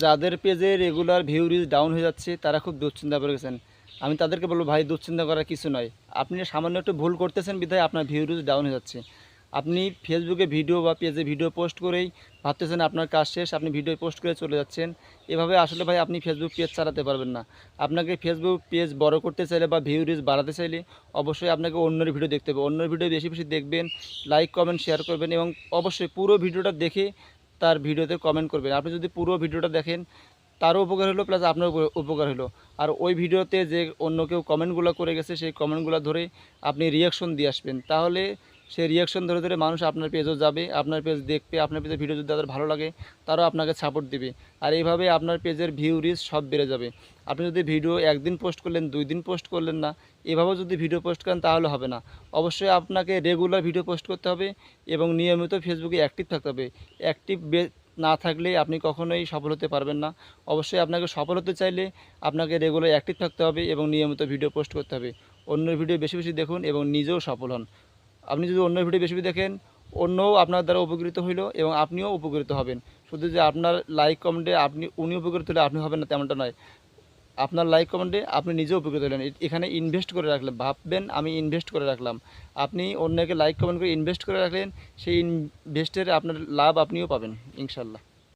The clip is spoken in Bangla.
যাদের পেজে রেগুলার ভিউ রিচ ডাউন হয়ে যাচ্ছে তারা খুব দুশ্চিন্তা করে গেছেন। আমি তাদেরকে বলবো, ভাই দুশ্চিন্তা করার কিছু নয়। আপনি সামান্য একটু ভুল করতেছেন বিধায় আপনার ভিউ রিচ ডাউন হয়ে যাচ্ছে। আপনি ফেসবুকে ভিডিও বা পেজে ভিডিও পোস্ট করেই ভাবতেছেন আপনার কাজ শেষ, আপনি ভিডিও পোস্ট করে চলে যাচ্ছেন। এভাবে আসলে ভাই আপনি ফেসবুক পেজ চালাতে পারবেন না। আপনাকে ফেসবুক পেজ বড় করতে চাইলে বা ভিউ রিচ বাড়াতে চাইলে অবশ্যই আপনাকে অন্যের ভিডিও দেখতে হবে। অন্যের ভিডিও বেশি বেশি দেখবেন, লাইক কমেন্ট শেয়ার করবেন এবং অবশ্যই পুরো ভিডিওটা দেখে তার ভিডিওতে কমেন্ট করবেন। আপনি যদি পুরো ভিডিওটা দেখেন তারও উপকার হলো, প্লাস আপনার উপকার হলো। আর ওই ভিডিওতে যে অন্য কেউ কমেন্টগুলো করে গেছে সেই কমেন্টগুলো ধরে আপনি রিয়াকশন দিয়ে আসবেন, তাহলে সেই রিয়াকশন ধরে ধরে মানুষ আপনার পেজও যাবে, আপনার পেজ দেখবে, আপনার পেজের ভিডিও যদি তাদের ভালো লাগে তারাও আপনাকে সাপোর্ট দিবে। আর এইভাবে আপনার পেজের ভিউ রিচ সব বেড়ে যাবে। আপনি যদি ভিডিও একদিন পোস্ট করলেন, 2 দিন পোস্ট করলেন না, এভাবেও যদি ভিডিও পোস্ট করেন তাহলে হবে না। অবশ্যই আপনাকে রেগুলার ভিডিও পোস্ট করতে হবে এবং নিয়মিত ফেসবুকে অ্যাক্টিভ থাকতে হবে। অ্যাক্টিভ না থাকলে আপনি কখনোই সফল হতে পারবেন না। অবশ্যই আপনাকে সফল হতে চাইলে আপনাকে রেগুলার অ্যাক্টিভ থাকতে হবে এবং নিয়মিত ভিডিও পোস্ট করতে হবে। অন্যের ভিডিও বেশি বেশি দেখুন এবং নিজেও সফল হন। আপনি যদি অন্যের ভিডিও বেশি বেশি দেখেন, অন্যও আপনার দ্বারা উপকৃত হইল এবং আপনিও উপকৃত হবেন। শুধু যে আপনার লাইক কমেন্টে উনি উপকৃত হলে আপনি হবেন না তেমনটা নয়। আপনার লাইক কমেন্টে আপনি নিজেও উপকৃত হলেন। এখানে ইনভেস্ট করে রাখলেন, ভাববেন আমি ইনভেস্ট করে রাখলাম। আপনি অন্যকে লাইক কমেন্ট করে ইনভেস্ট করে রাখলেন, সেই ইনভেস্টের আপনার লাভ আপনিও পাবেন ইনশাল্লাহ।